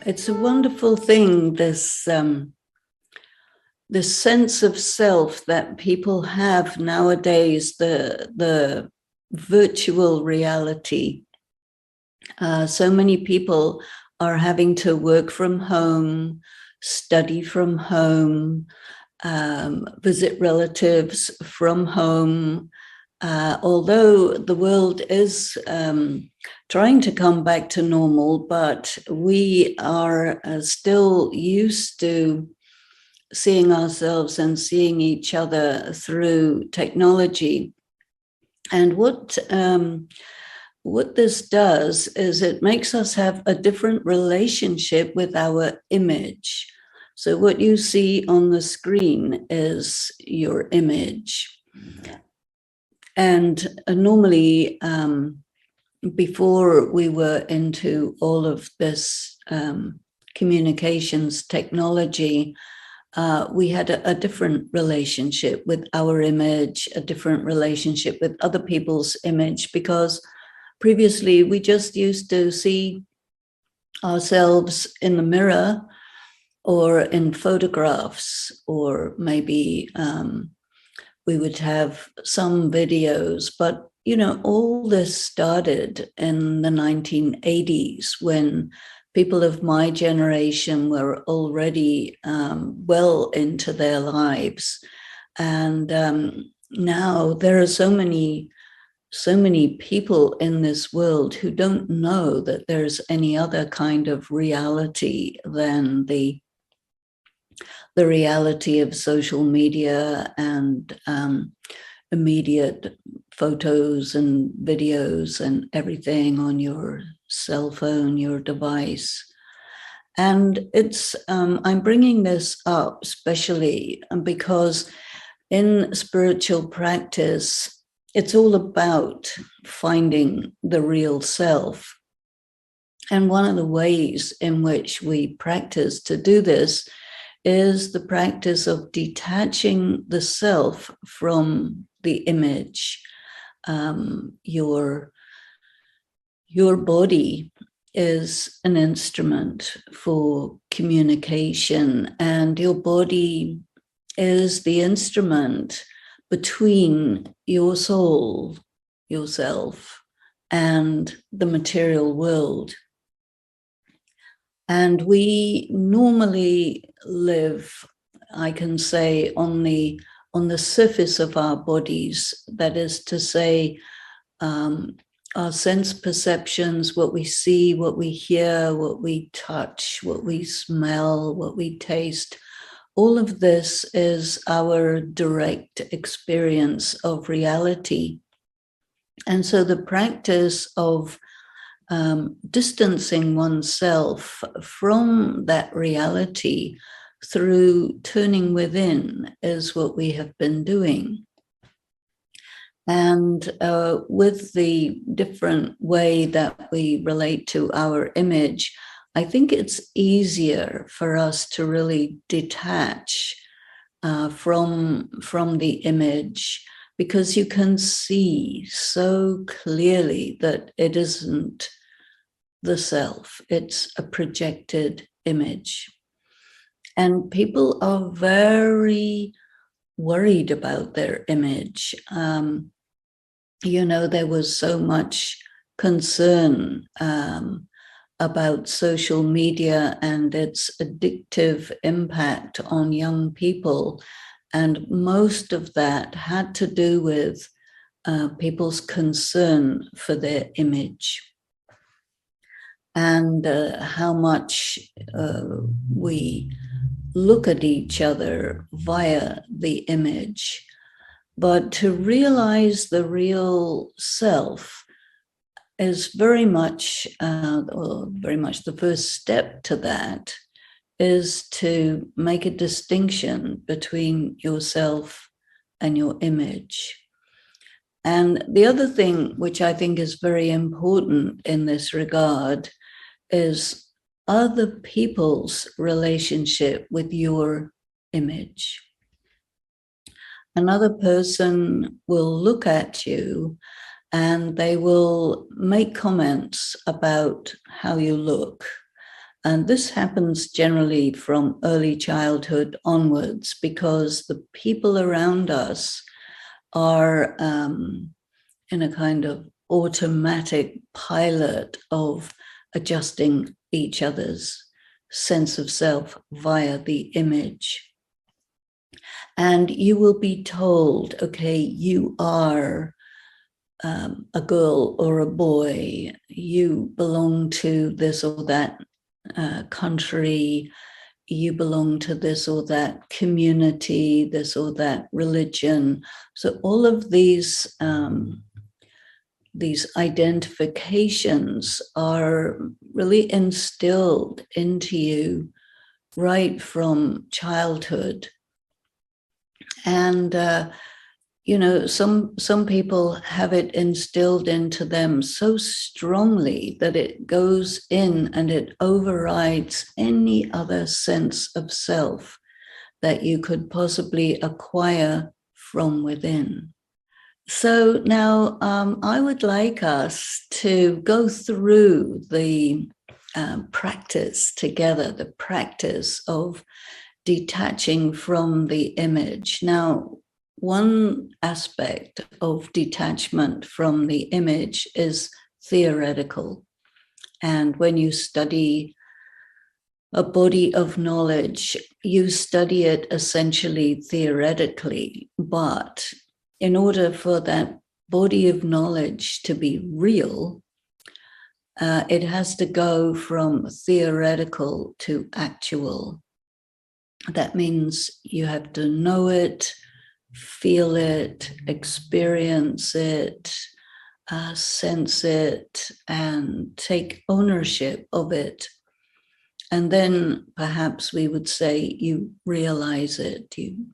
it's a wonderful thing, this sense of self that people have nowadays, the virtual reality. So many people are having to work from home, study from home, visit relatives from home. Although the world is trying to come back to normal, but we are still used to seeing ourselves and seeing each other through technology. And what this does is it makes us have a different relationship with our image. So what you see on the screen is your image. And normally, before we were into all of this communications technology, we had a different relationship with our image, a different relationship with other people's image, because previously we just used to see ourselves in the mirror or in photographs, or maybe we would have some videos. But, you know, all this started in the 1980s when people of my generation were already well into their lives. And now there are so many people in this world who don't know that there's any other kind of reality than the reality of social media and immediate photos and videos and everything on your cell phone, your device. And it's I'm bringing this up especially because in spiritual practice, it's all about finding the real self. And one of the ways in which we practice to do this is the practice of detaching the self from the image. Your body is an instrument for communication, and your body is the instrument between your soul, yourself, and the material world. And we normally live, I can say, on the surface of our bodies. That is to say, our sense perceptions, what we see, what we hear, what we touch, what we smell, what we taste. All of this is our direct experience of reality. And so the practice of distancing oneself from that reality through turning within is what we have been doing. And with the different way that we relate to our image, I think it's easier for us to really detach from the image, because you can see so clearly that it isn't the self, it's a projected image. And people are very worried about their image. You know, there was so much concern about social media and its addictive impact on young people. And most of that had to do with people's concern for their image, and how much we look at each other via the image. But to realize the real self is very much the first step to that is to make a distinction between yourself and your image. And the other thing which I think is very important in this regard is other people's relationship with your image. Another person will look at you and they will make comments about how you look. And this happens generally from early childhood onwards because the people around us are in a kind of automatic pilot of adjusting each other's sense of self via the image. And you will be told, okay, you are a girl or a boy, you belong to this or that country, you belong to this or that community, this or that religion. So all of these identifications are really instilled into you right from childhood. And some people have it instilled into them so strongly that it goes in and it overrides any other sense of self that you could possibly acquire from within. So now I would like us to go through the practice together, the practice of detaching from the image. Now, one aspect of detachment from the image is theoretical. And when you study a body of knowledge, you study it essentially theoretically. But in order for that body of knowledge to be real, it has to go from theoretical to actual. That means you have to know it, feel it, experience it, sense it, and take ownership of it. And then perhaps we would say you realize it. You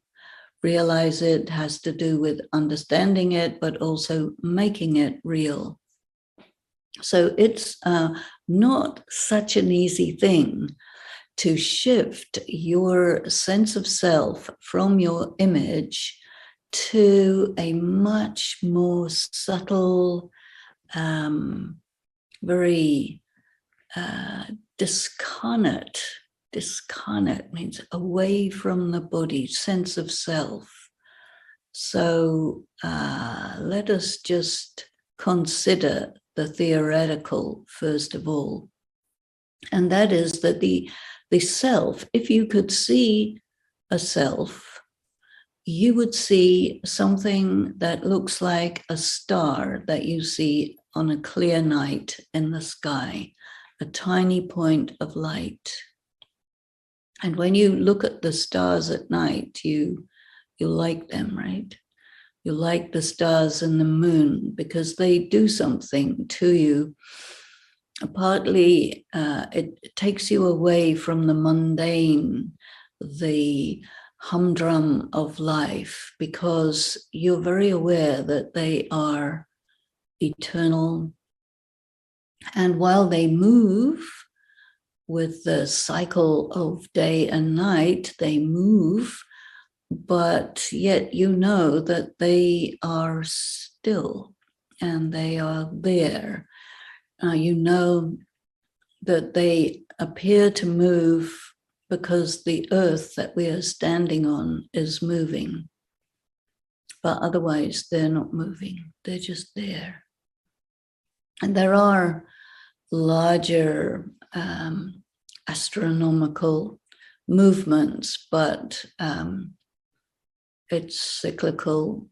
realize it has to do with understanding it, but also making it real. So it's not such an easy thing to shift your sense of self from your image to a much more subtle, very discarnate means away from the body, sense of self. So let us just consider the theoretical first of all. And that is that the self, if you could see a self, you would see something that looks like a star that you see on a clear night in the sky, a tiny point of light. And when you look at the stars at night, you like them, right? You like the stars and the moon because they do something to you. Partly it takes you away from the mundane, the humdrum of life, because you're very aware that they are eternal. And while they move with the cycle of day and night, they move, but yet you know that they are still and they are there. You know that they appear to move because the earth that we are standing on is moving. But otherwise, they're not moving. They're just there. And there are larger astronomical movements, but it's cyclical,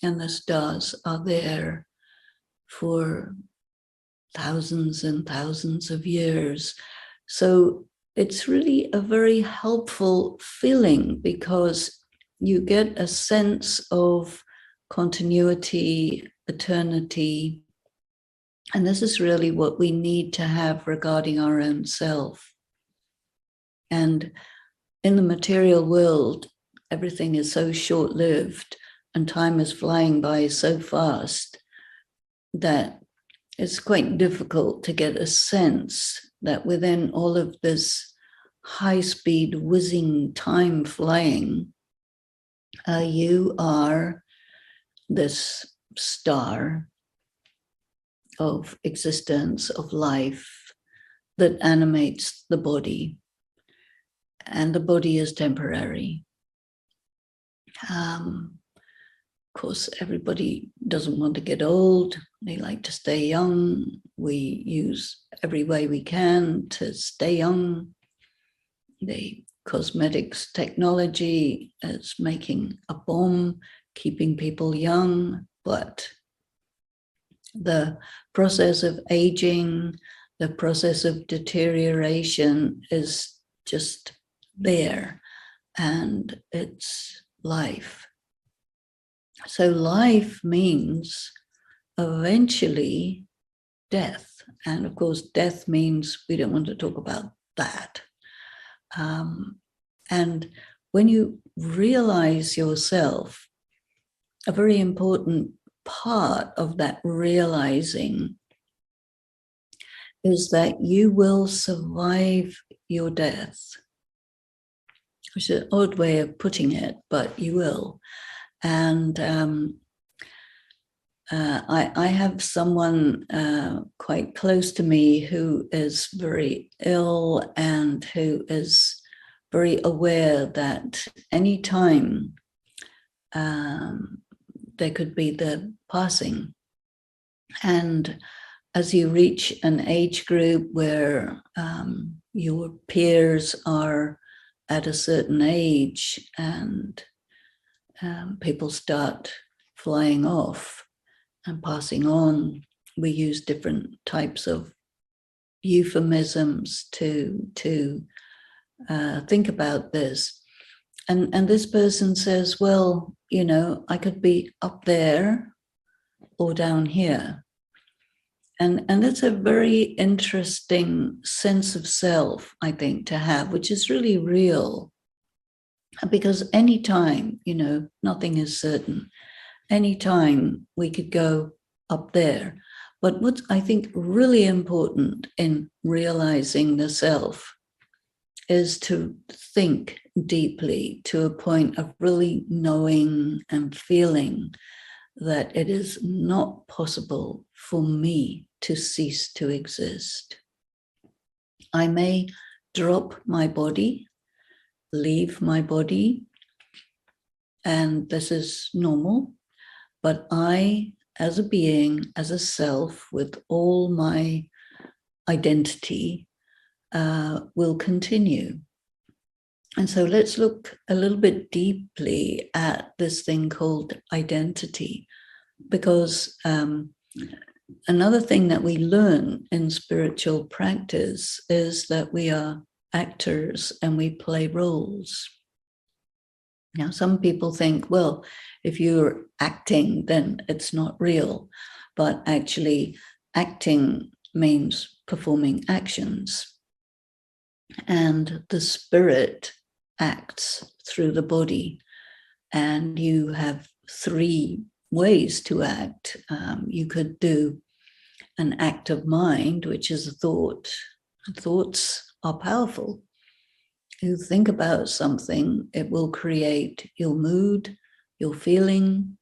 and the stars are there for thousands and thousands of years. So it's really a very helpful feeling because you get a sense of continuity, eternity. And this is really what we need to have regarding our own self. And in the material world, everything is so short-lived and time is flying by so fast that it's quite difficult to get a sense that within all of this high-speed whizzing time flying, you are this star of existence, of life, that animates the body, and the body is temporary. Of course, everybody doesn't want to get old. They like to stay young. We use every way we can to stay young. The cosmetics technology is making a bomb, keeping people young, but the process of aging, the process of deterioration is just there, and it's life. So life means eventually death. And of course, death means we don't want to talk about that. And when you realize yourself, a very important part of that realizing is that you will survive your death, which is an odd way of putting it, but you will. And I have someone quite close to me who is very ill and who is very aware that any time there could be the passing. And as you reach an age group where your peers are at a certain age and people start flying off and passing on, we use different types of euphemisms to think about this. And this person says, well, you know, I could be up there or down here. And that's a very interesting sense of self, I think, to have, which is really real. Because anytime, you know, nothing is certain. Anytime we could go up there. But what's, I think, really important in realizing the self is to think deeply to a point of really knowing and feeling that it is not possible for me to cease to exist. I may drop my body, leave my body, and this is normal, but I, as a being, as a self, with all my identity, will continue. And so let's look a little bit deeply at this thing called identity, because another thing that we learn in spiritual practice is that we are actors and we play roles. Now, some people think, well, if you're acting, then it's not real. But actually, acting means performing actions. And the spirit acts through the body. And you have three ways to act. You could do an act of mind, which is a thought. Thoughts are powerful. You think about something, it will create your mood, your feeling,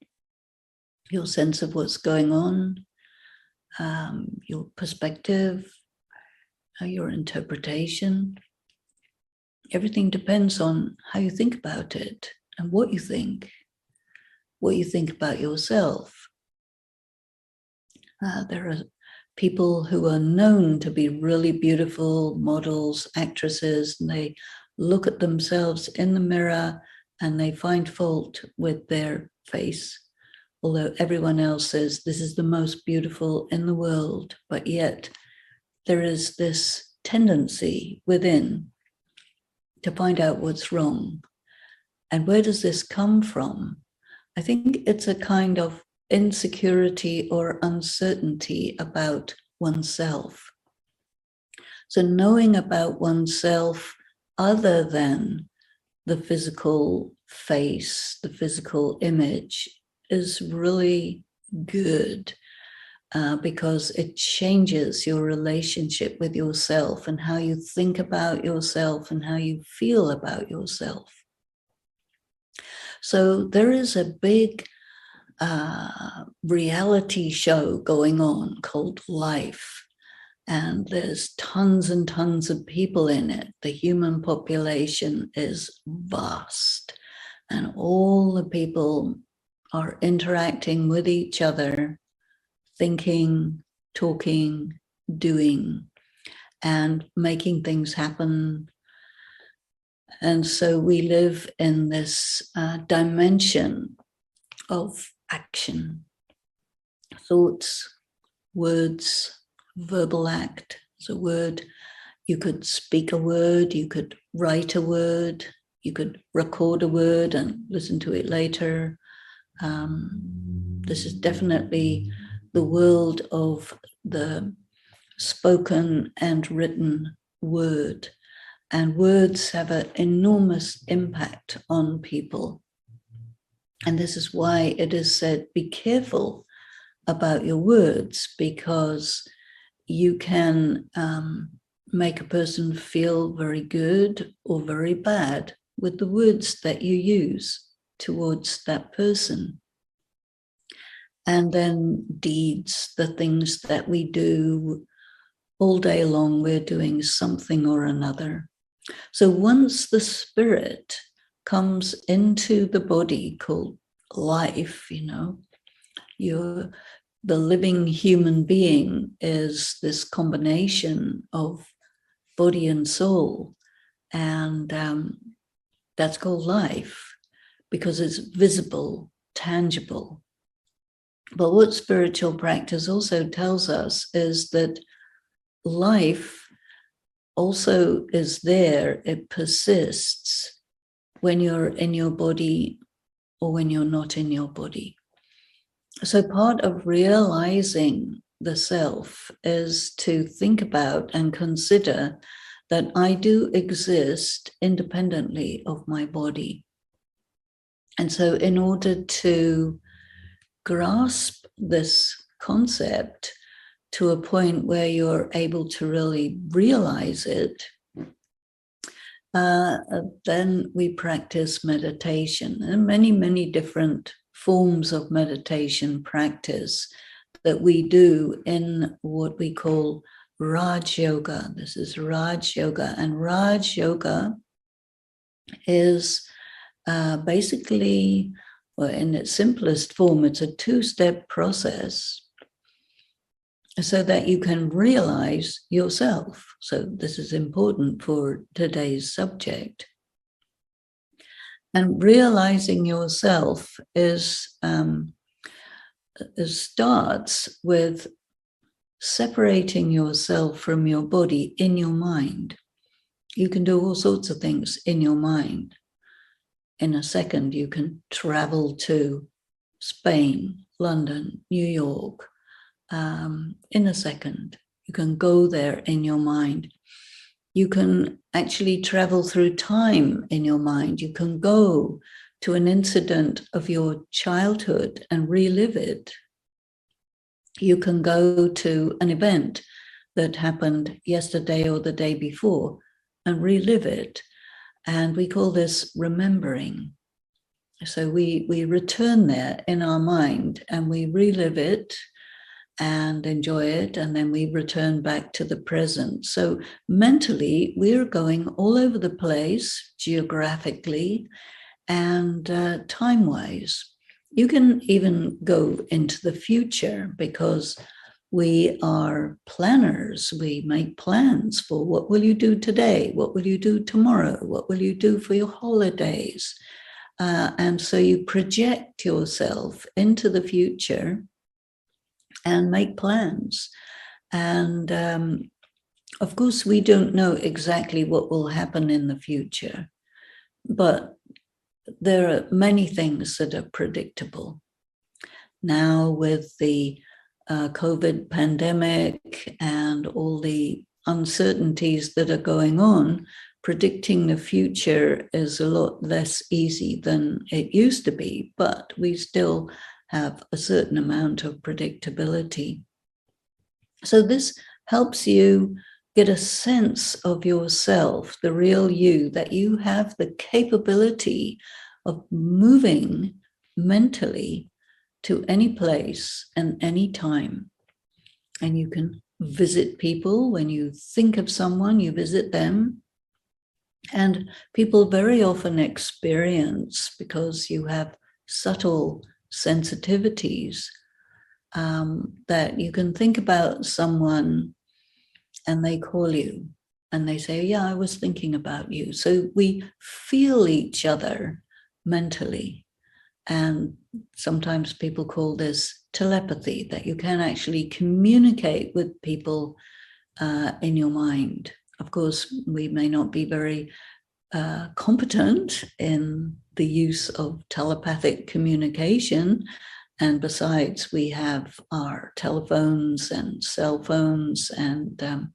your sense of what's going on, your perspective, your interpretation. Everything depends on how you think about it and what you think about yourself. There are people who are known to be really beautiful models, actresses, and they look at themselves in the mirror and they find fault with their face, although everyone else says this is the most beautiful in the world. But yet there is this tendency within to find out what's wrong. And where does this come from? I think it's a kind of insecurity or uncertainty about oneself. So knowing about oneself other than the physical face, the physical image, is really good because it changes your relationship with yourself and how you think about yourself and how you feel about yourself. So there is a big reality show going on called life. and there's tons and tons of people in it. The human population is vast, and all the people are interacting with each other, thinking, talking, doing, and making things happen. And so we live in this dimension of action, thoughts, words, verbal act is a word. You could speak a word, you could write a word, you could record a word and listen to it later. This is definitely the world of the spoken and written word. And words have an enormous impact on people. And this is why it is said, be careful about your words, because you can make a person feel very good or very bad with the words that you use towards that person. And then deeds, the things that we do all day long, we're doing something or another. So once the spirit comes into the body called life, you're the living human being is this combination of body and soul, and that's called life because it's visible, tangible. But what spiritual practice also tells us is that life also is there, it persists when you're in your body or when you're not in your body. So part of realizing the self is to think about and consider that I do exist independently of my body. And so in order to grasp this concept to a point where you're able to really realize it, then we practice meditation and many, many different forms of meditation practice that we do in what we call Raj Yoga. This is Raj Yoga, and Raj Yoga is basically, well, in its simplest form, it's a two-step process so that you can realize yourself. So this is important for today's subject. And realizing yourself starts with separating yourself from your body in your mind. You can do all sorts of things in your mind. In a second, you can travel to Spain, London, New York. In a second, you can go there in your mind. You can actually travel through time in your mind. You can go to an incident of your childhood and relive it. You can go to an event that happened yesterday or the day before and relive it. And we call this remembering. So we return there in our mind and we relive it and enjoy it, and then we return back to the present. So mentally, we're going all over the place, geographically and time-wise. You can even go into the future because we are planners. We make plans for what will you do today? What will you do tomorrow? What will you do for your holidays? And so you project yourself into the future and make plans. And of course, we don't know exactly what will happen in the future, but there are many things that are predictable. Now with the COVID pandemic and all the uncertainties that are going on, predicting the future is a lot less easy than it used to be, but we still have a certain amount of predictability. So this helps you get a sense of yourself, the real you, that you have the capability of moving mentally to any place and any time. And you can visit people. When you think of someone, you visit them. And people very often experience, because you have subtle sensitivities, that you can think about someone and they call you and they say, yeah, I was thinking about you. So we feel each other mentally. And sometimes people call this telepathy, that you can actually communicate with people in your mind. Of course, we may not be very competent in the use of telepathic communication. And besides, we have our telephones and cell phones, and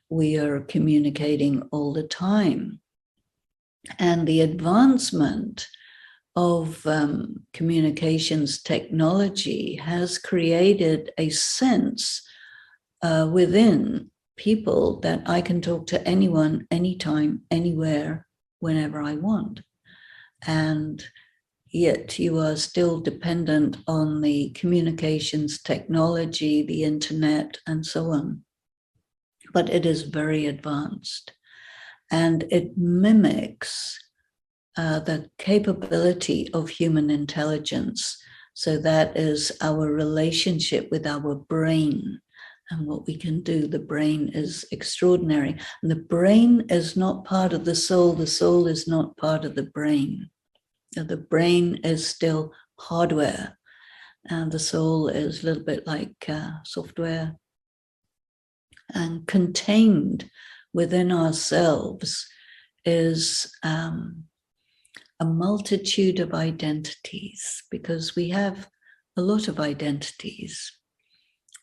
we are communicating all the time. And the advancement of communications technology has created a sense within people that I can talk to anyone, anytime, anywhere, whenever I want. And yet you are still dependent on the communications technology, the internet, and so on. But it is very advanced, and it mimics the capability of human intelligence. So that is our relationship with our brain and what we can do. The brain is extraordinary. And the brain is not part of the soul. The soul is not part of the brain. The brain is still hardware, and the soul is a little bit like software. And contained within ourselves is a multitude of identities, because we have a lot of identities.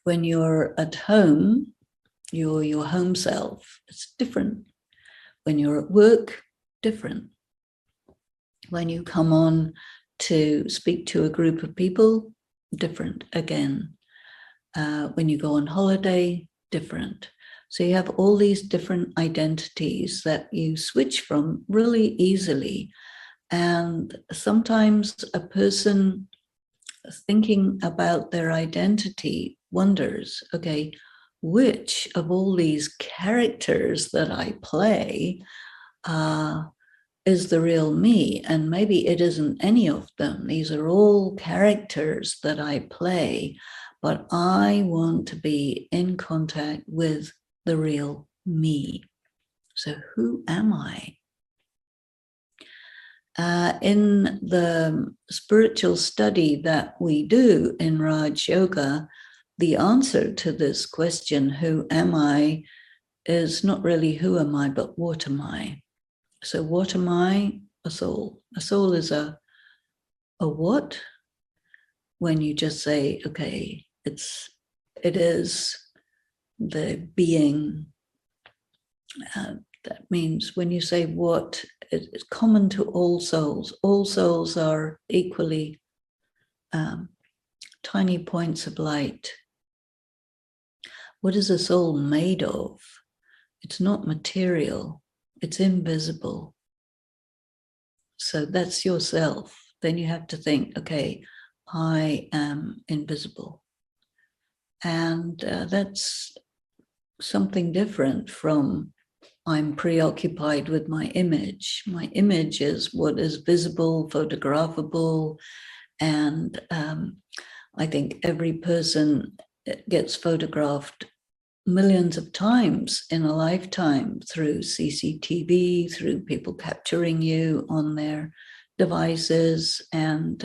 When you're at home, you're your home self. It's different. When you're at work, different. When you come on to speak to a group of people, different again. When you go on holiday, different. So you have all these different identities that you switch from really easily. And sometimes a person thinking about their identity wonders, okay, which of all these characters that I play is the real me? And maybe it isn't any of them. These are all characters that I play, but I want to be in contact with the real me. So who am I? In the spiritual study that we do in Raj Yoga, the answer to this question, who am I, is not really who am I, but what am I? So what am I? A soul. A soul is a what? When you just say, okay, it is the being. That means when you say what, it's common to all souls. All souls are equally tiny points of light. What is a soul made of? It's not material, it's invisible. So that's yourself. Then you have to think, okay, I am invisible. And that's something different from I'm preoccupied with my image. My image is what is visible, photographable, and I think every person gets photographed millions of times in a lifetime through CCTV, through people capturing you on their devices, and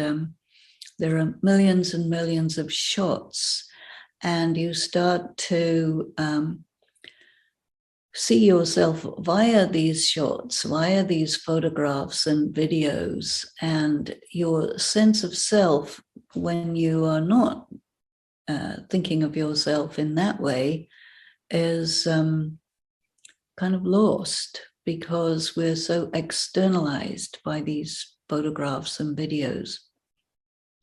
there are millions and millions of shots, and you start to see yourself via these shots, via these photographs and videos, and your sense of self, when you are not thinking of yourself in that way, is kind of lost, because we're so externalized by these photographs and videos.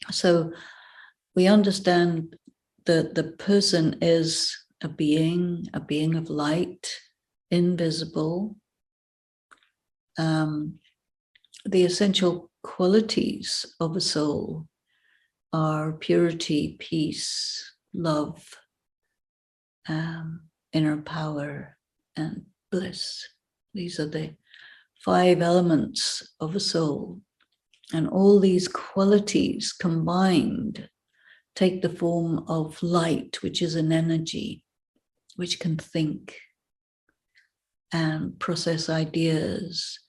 So we understand that the person is a being of light, invisible. The essential qualities of a soul are purity, peace, love, inner power, and bliss. These are the 5 elements of a soul. And all these qualities combined take the form of light, which is an energy, which can think and process ideas,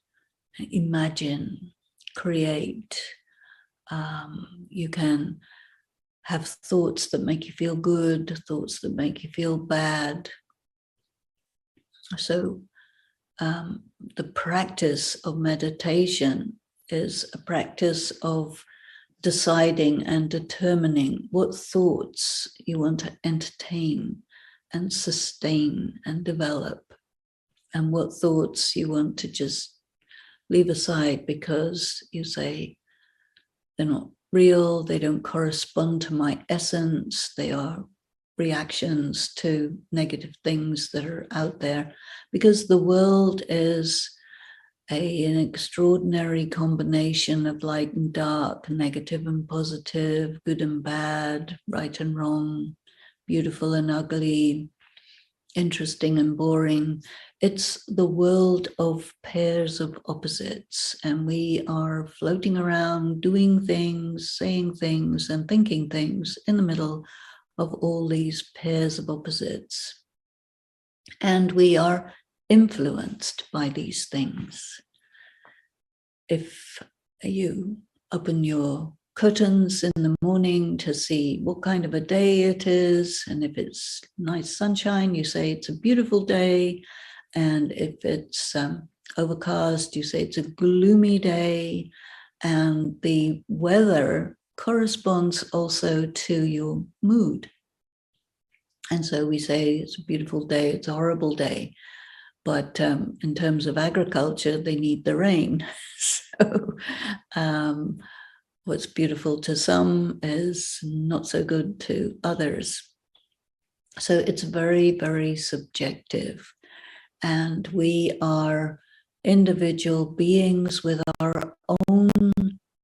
imagine, create. You can have thoughts that make you feel good, thoughts that make you feel bad. So the practice of meditation is a practice of deciding and determining what thoughts you want to entertain and sustain and develop, and what thoughts you want to just leave aside because you say they're not real, they don't correspond to my essence, they are reactions to negative things that are out there, because the world is an extraordinary combination of light and dark, negative and positive, good and bad, right and wrong, beautiful and ugly, interesting and boring. It's the world of pairs of opposites, and we are floating around doing things, saying things, and thinking things in the middle of all these pairs of opposites. And we are influenced by these things. If you open your curtains in the morning to see what kind of a day it is, and if it's nice sunshine, you say it's a beautiful day, and if it's overcast, you say it's a gloomy day, and the weather corresponds also to your mood. And so we say it's a beautiful day, it's a horrible day. But in terms of agriculture, they need the rain. So what's beautiful to some is not so good to others. So it's very, very subjective. And we are individual beings with our own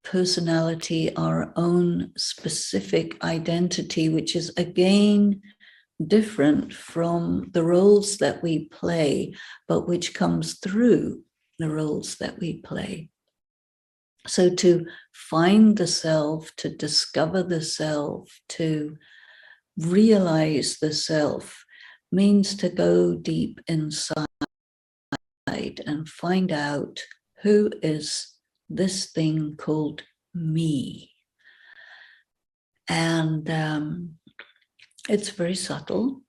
personality, our own specific identity, which is again different from the roles that we play, but which comes through the roles that we play. So to find the self, to discover the self, to realize the self means to go deep inside and find out who is this thing called me. And it's very subtle.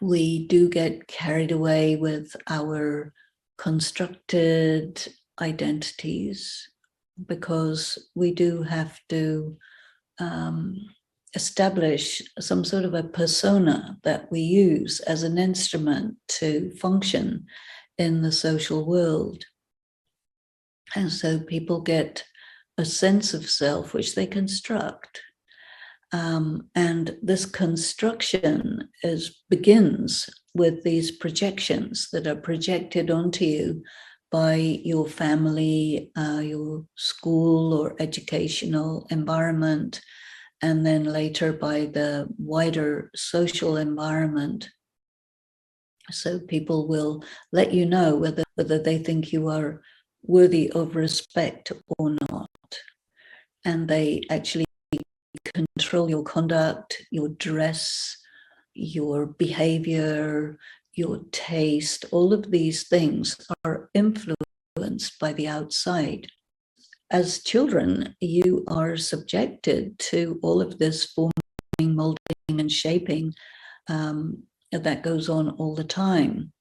We do get carried away with our constructed identities because we do have to establish some sort of a persona that we use as an instrument to function in the social world. And so people get a sense of self which they construct. And this construction begins with these projections that are projected onto you by your family, your school or educational environment, and then later by the wider social environment. So people will let you know whether they think you are worthy of respect or not. And they actually control your conduct, your dress, your behavior, your taste. All of these things are influenced by the outside. As children, you are subjected to all of this forming, molding, and shaping that goes on all the time.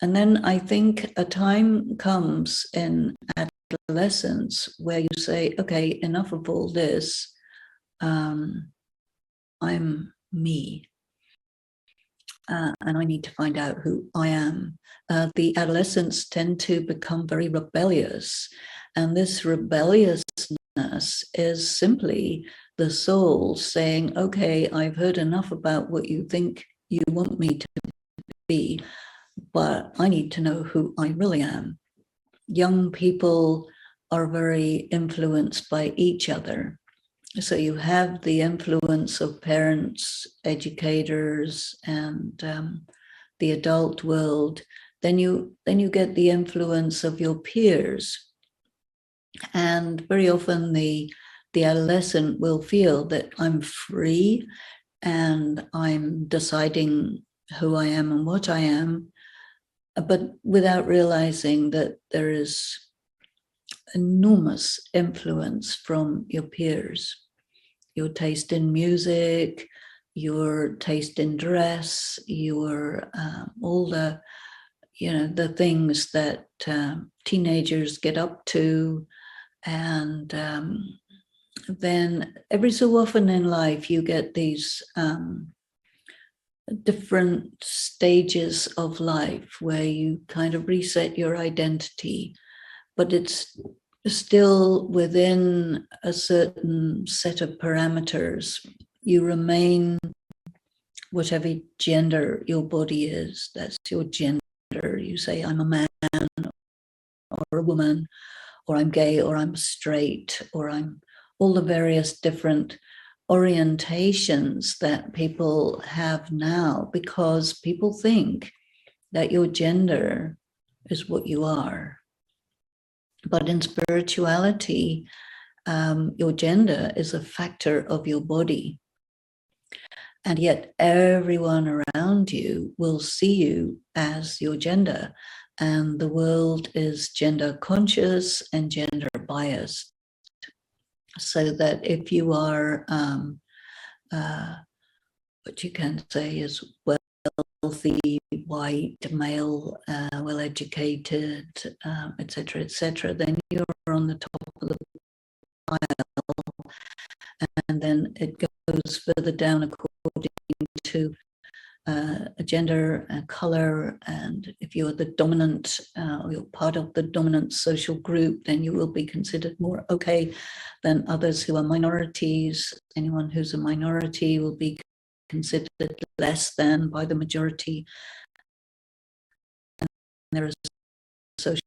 And then I think a time comes in adolescence where you say, okay, enough of all this. I'm me. And I need to find out who I am. The adolescents tend to become very rebellious. And this rebelliousness is simply the soul saying, okay, I've heard enough about what you think you want me to be, but I need to know who I really am. Young people are very influenced by each other. So you have the influence of parents, educators, and the adult world. Then you get the influence of your peers, and very often the adolescent will feel that I'm free and I'm deciding who I am and what I am, but without realizing that there is enormous influence from your peers, your taste in music, your taste in dress, your all the the things that teenagers get up to, and then every so often in life you get these different stages of life where you kind of reset your identity, but it's still within a certain set of parameters. You remain whatever gender your body is, that's your gender. You say, I'm a man or a woman, or I'm gay, or I'm straight, or I'm all the various different orientations that people have now, because people think that your gender is what you are. But in spirituality, your gender is a factor of your body. And yet everyone around you will see you as your gender. And the world is gender conscious and gender biased. So that if you are what you can say is wealthy, white, male, well-educated, etc., then you're on the top of the pile. And then it goes further down according to a gender, a color, and if you're the dominant, you're part of the dominant social group, then you will be considered more okay than others who are minorities. Anyone who's a minority will be considered less than by the majority. And there is social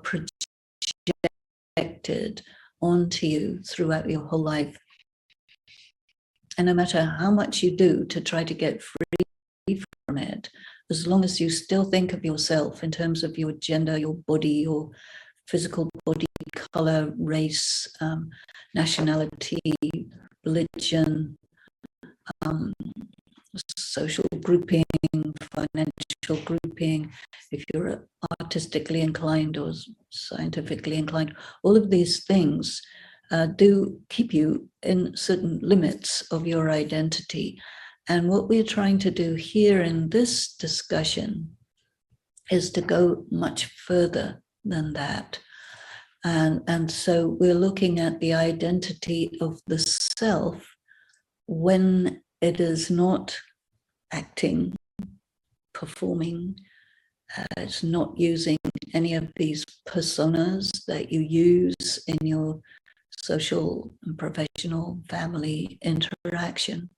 projected onto you throughout your whole life. And no matter how much you do to try to get free from it, as long as you still think of yourself in terms of your gender, your body, your physical body, color, race, nationality, religion, social grouping, financial grouping, if you're artistically inclined or scientifically inclined, all of these things do keep you in certain limits of your identity. And what we're trying to do here in this discussion is to go much further than that. And so we're looking at the identity of the self when it is not acting, performing, it's not using any of these personas that you use in your social and professional family interaction.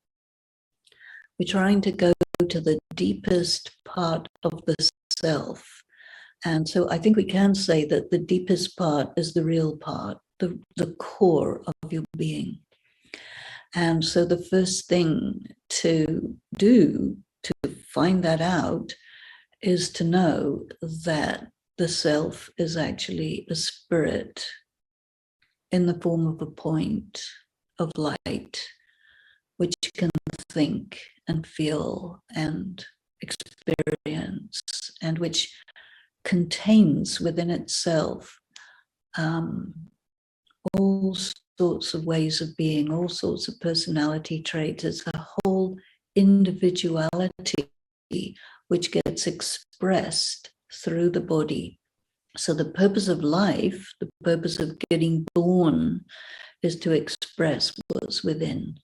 We're trying to go to the deepest part of the self. And so I think we can say that the deepest part is the real part, the core of your being. And so the first thing to do to find that out is to know that the self is actually a spirit in the form of a point of light, which can think and feel and experience, and which contains within itself all sorts of ways of being, all sorts of personality traits. It's a whole individuality which gets expressed through the body. So the purpose of life, the purpose of getting born, is to express what's within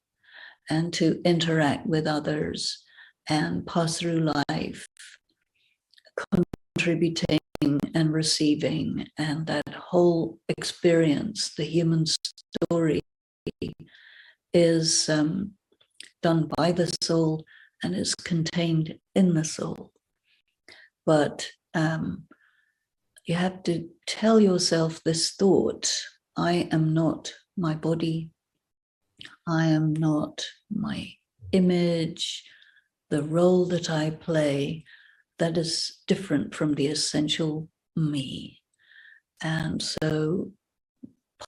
and to interact with others and pass through life, contributing and receiving. And that whole experience, the human story, is done by the soul and is contained in the soul. But you have to tell yourself this thought: I am not my body. I am not my image, the role that I play. That is different from the essential me. And so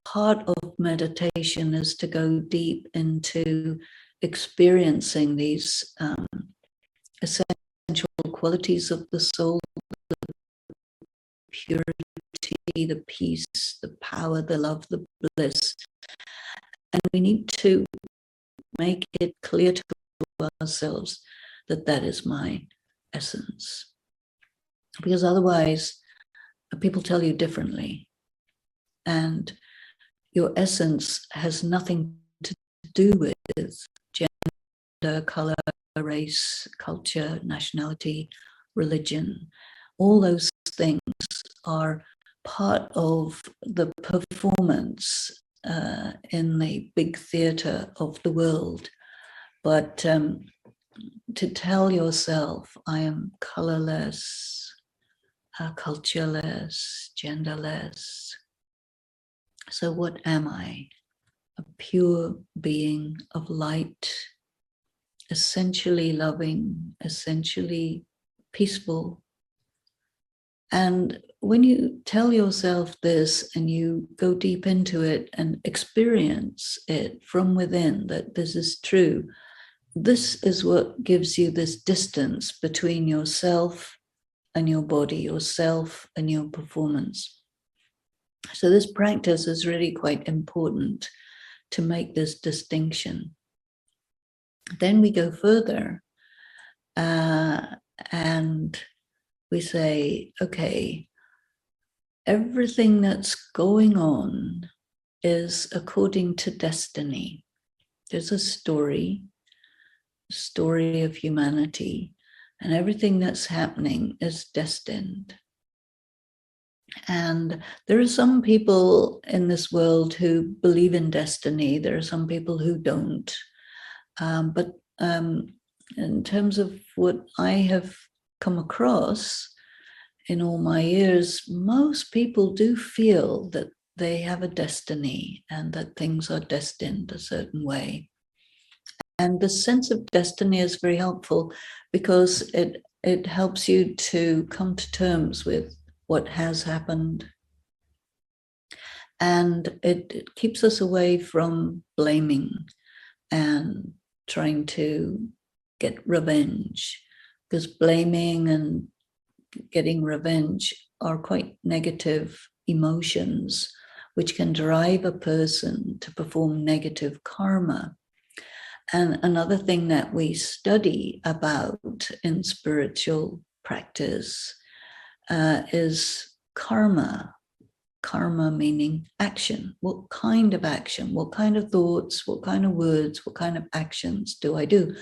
part of meditation is to go deep into experiencing these essential qualities of the soul, the purity, the peace, the power, the love, the bliss. And we need to make it clear to ourselves that that is my essence. Because otherwise, people tell you differently. And your essence has nothing to do with gender, color, race, culture, nationality, religion. All those things are part of the performance in the big theater of the world. But to tell yourself, I am colorless, cultureless, genderless. So what am I? A pure being of light, essentially loving, essentially peaceful. And when you tell yourself this and you go deep into it and experience it from within, that this is true, this is what gives you this distance between yourself and your body, yourself and your performance. So this practice is really quite important to make this distinction. Then we go further and we say, okay, everything that's going on is according to destiny. There's a story of humanity, and everything that's happening is destined. And there are some people in this world who believe in destiny. There are some people who don't. But in terms of what I have come across in all my years, most people do feel that they have a destiny and that things are destined a certain way. And the sense of destiny is very helpful because it helps you to come to terms with what has happened. And it keeps us away from blaming and trying to get revenge, because blaming and getting revenge are quite negative emotions, which can drive a person to perform negative karma. And another thing that we study about in spiritual practice is karma. Karma meaning action. What kind of action? What kind of thoughts? What kind of words? What kind of actions do I do?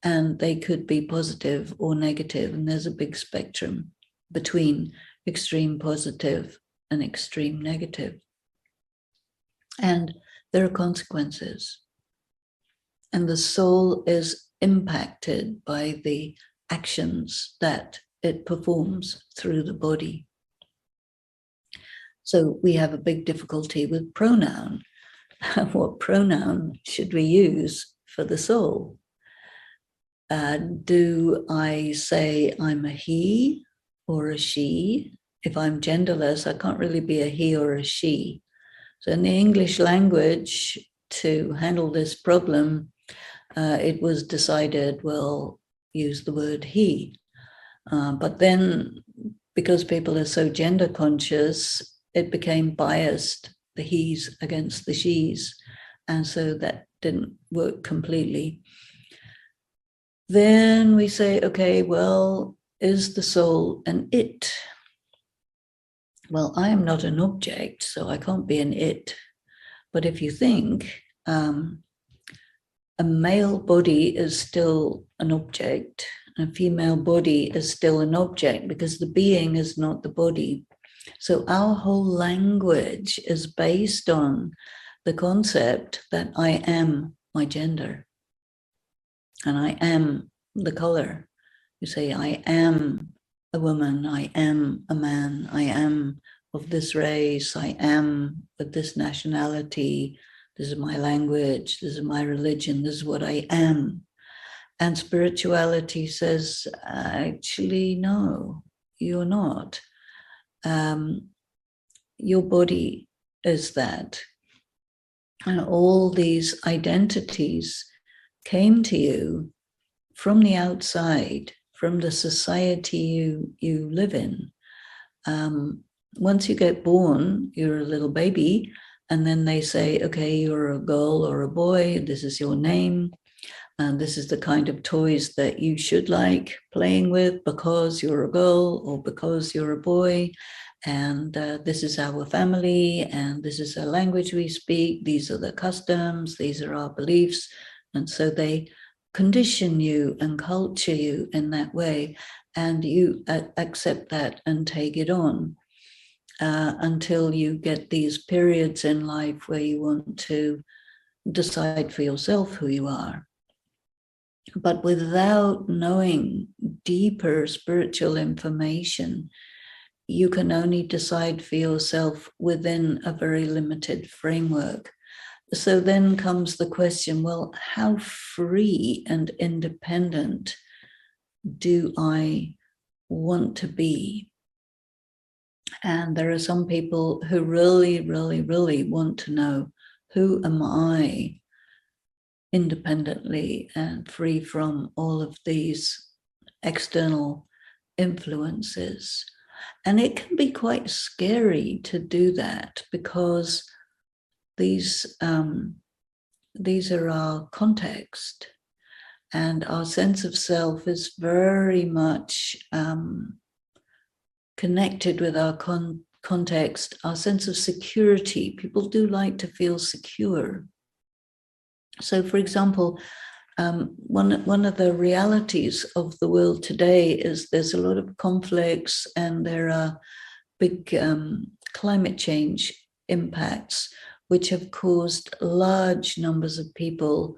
And they could be positive or negative. And there's a big spectrum between extreme positive and extreme negative. And there are consequences. And the soul is impacted by the actions that it performs through the body. So we have a big difficulty with pronoun. What pronoun should we use for the soul? Do I say I'm a he or a she? If I'm genderless, I can't really be a he or a she. So in the English language, to handle this problem, it was decided, well, use the word he. But then, because people are so gender conscious, it became biased, the he's against the she's. And so that didn't work completely. Then we say, okay, well, is the soul an it? Well, I am not an object, so I can't be an it. But if you think, a male body is still an object, and a female body is still an object because the being is not the body. So our whole language is based on the concept that I am my gender and I am the color. You say, I am a woman, I am a man, I am of this race, I am of this nationality, This is my language. This is my religion. This is what I am. And spirituality says, actually, no, you're not. Your body is that. And all these identities came to you from the outside, from the society you live in. Once you get born, you're a little baby, and then they say, okay, you're a girl or a boy, this is your name, and this is the kind of toys that you should like playing with because you're a girl or because you're a boy. And this is our family, and this is the language we speak. These are the customs, these are our beliefs. And so they condition you and culture you in that way. And you accept that and take it on until you get these periods in life where you want to decide for yourself who you are. But without knowing deeper spiritual information, you can only decide for yourself within a very limited framework. So then comes the question, well, how free and independent do I want to be? And there are some people who really, really, really want to know, who am I independently and free from all of these external influences? And it can be quite scary to do that, because these are our context, and our sense of self is very much connected with our context, our sense of security. People do like to feel secure. So, for example, one of the realities of the world today is there's a lot of conflicts, and there are big climate change impacts, which have caused large numbers of people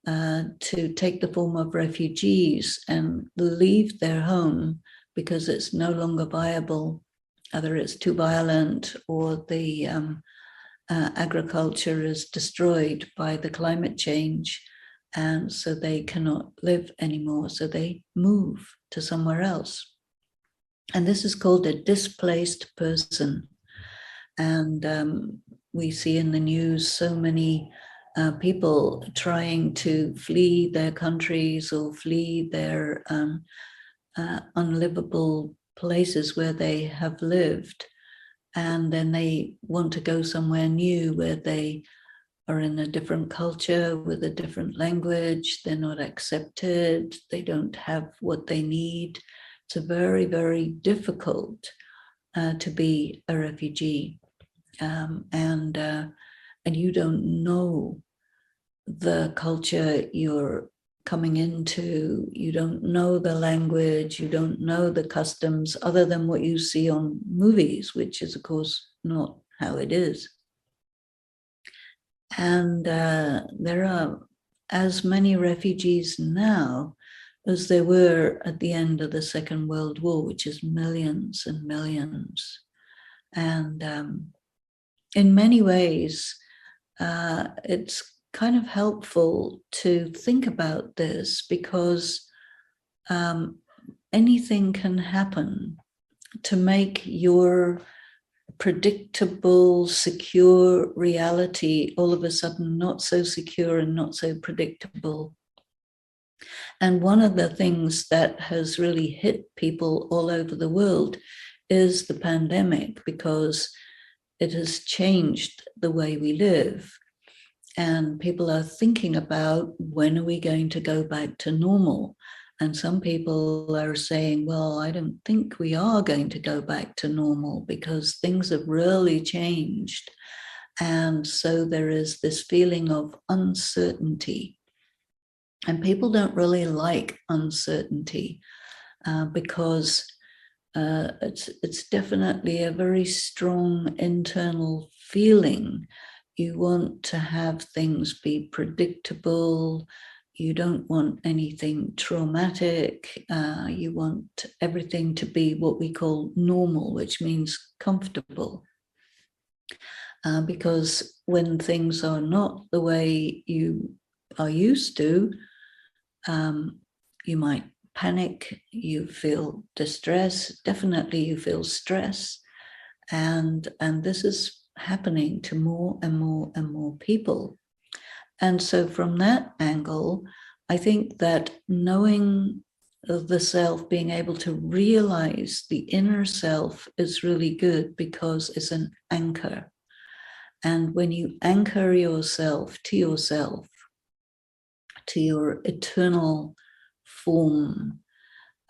to take the form of refugees and leave their home because it's no longer viable. Either it's too violent, or the agriculture is destroyed by the climate change, and so they cannot live anymore. So they move to somewhere else. And this is called a displaced person. And we see in the news so many people trying to flee their countries or flee their unlivable places where they have lived. And then they want to go somewhere new where they are in a different culture with a different language. They're not accepted. They don't have what they need. It's very, very difficult to be a refugee. And you don't know the culture you're coming into. You don't know the language. You don't know the customs other than what you see on movies, which is, of course, not how it is. And there are as many refugees now as there were at the end of the Second World War, which is millions and millions. And in many ways, it's kind of helpful to think about this, because anything can happen to make your predictable, secure reality all of a sudden not so secure and not so predictable. And one of the things that has really hit people all over the world is the pandemic, because it has changed the way we live. And people are thinking about, when are we going to go back to normal? And some people are saying, well, I don't think we are going to go back to normal, because things have really changed. And so there is this feeling of uncertainty. And people don't really like uncertainty because it's definitely a very strong internal feeling. You want to have things be predictable. You don't want anything traumatic. You want everything to be what we call normal, which means comfortable. because when things are not the way you are used to, you might panic, you feel distress, definitely you feel stress. And this is happening to more and more and more people. And so from that angle, I think that knowing the self, being able to realize the inner self is really good because it's an anchor. And when you anchor yourself, to your eternal form,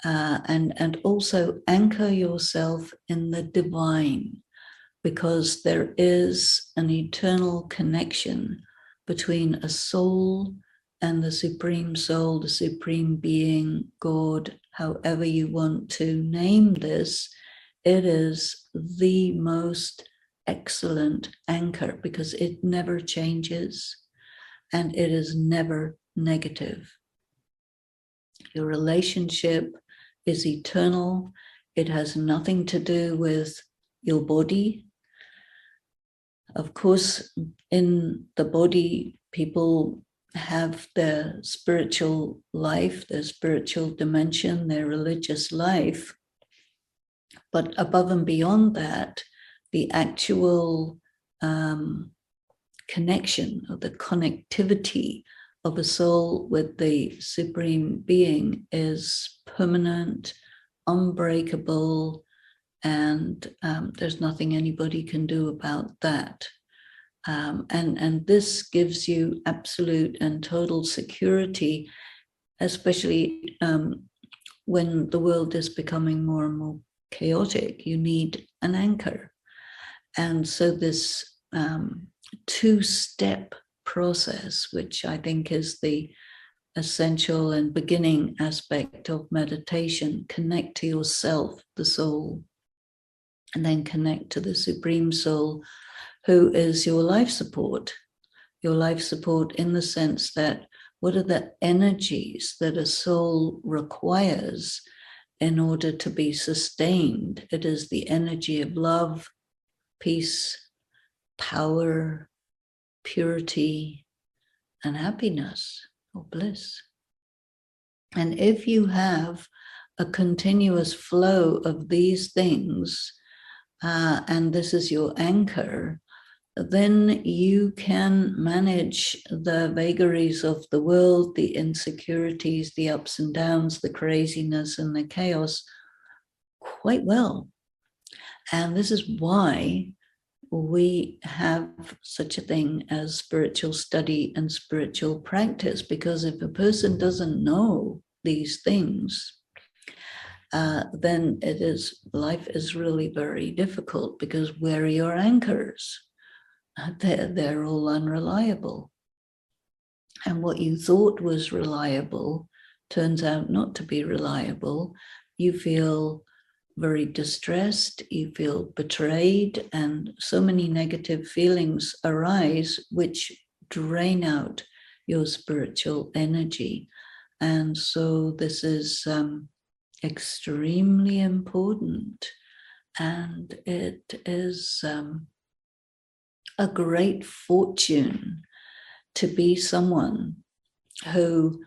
and also anchor yourself in the divine, because there is an eternal connection between a soul and the supreme soul, the supreme being, God, however you want to name this. It is the most excellent anchor because it never changes and it is never negative. Your relationship is eternal. It has nothing to do with your body. Of course, in the body, people have their spiritual life, their spiritual dimension, their religious life. But above and beyond that, the actual connection, or the connectivity of a soul with the supreme being is permanent, unbreakable, and there's nothing anybody can do about that. And this gives you absolute and total security, especially when the world is becoming more and more chaotic. You need an anchor. And so this two-step process, which I think is the essential and beginning aspect of meditation, connect to yourself, the soul, and then connect to the Supreme Soul, who is your life support in the sense that what are the energies that a soul requires in order to be sustained? It is the energy of love, peace, power, purity, and happiness or bliss. And if you have a continuous flow of these things, and this is your anchor, then you can manage the vagaries of the world, the insecurities, the ups and downs, the craziness and the chaos quite well. And this is why we have such a thing as spiritual study and spiritual practice, because if a person doesn't know these things, then life is really very difficult, because where are your anchors? They're all unreliable. And what you thought was reliable turns out not to be reliable. You feel very distressed, you feel betrayed, and so many negative feelings arise which drain out your spiritual energy. And so this is extremely important, and it is a great fortune to be someone who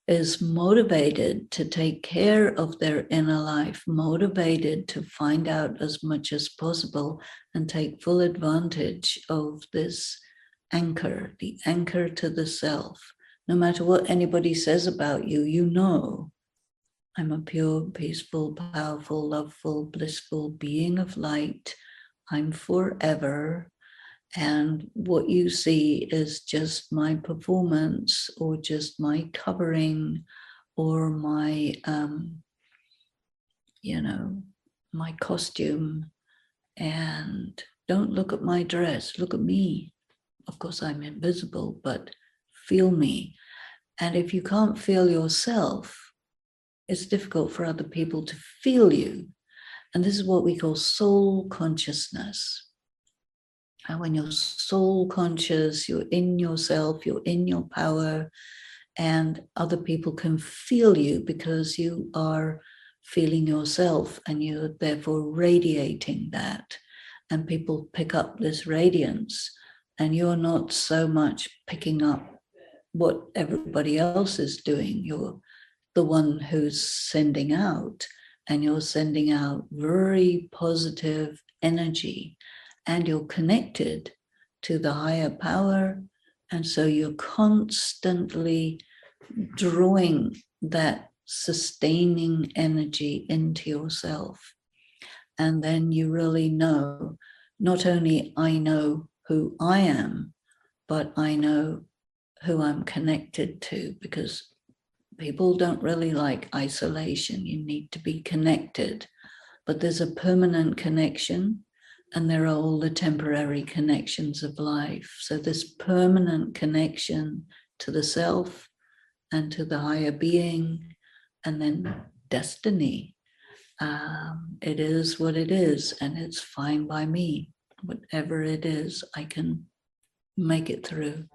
is motivated to take care of their inner life, motivated to find out as much as possible and take full advantage of this anchor, the anchor to the self. No matter what anybody says about you, you know, I'm a pure, peaceful, powerful, loveful, blissful being of light. I'm forever. And what you see is just my performance, or just my covering, or my, my costume. And don't look at my dress, look at me. Of course, I'm invisible, but feel me. And if you can't feel yourself, it's difficult for other people to feel you. And this is what we call soul consciousness. And when you're soul conscious, you're in yourself, you're in your power, and other people can feel you because you are feeling yourself, and you're therefore radiating that. and people pick up this radiance, and you're not so much picking up what everybody else is doing. You're the one who's sending out, and you're sending out very positive energy, and you're connected to the higher power. And so you're constantly drawing that sustaining energy into yourself. And then you really know, not only I know who I am, but I know who I'm connected to, because people don't really like isolation. You need to be connected, but there's a permanent connection, and there are all the temporary connections of life. So this permanent connection to the self and to the higher being, and then destiny. It is what it is, and it's fine by me. Whatever it is, I can make it through.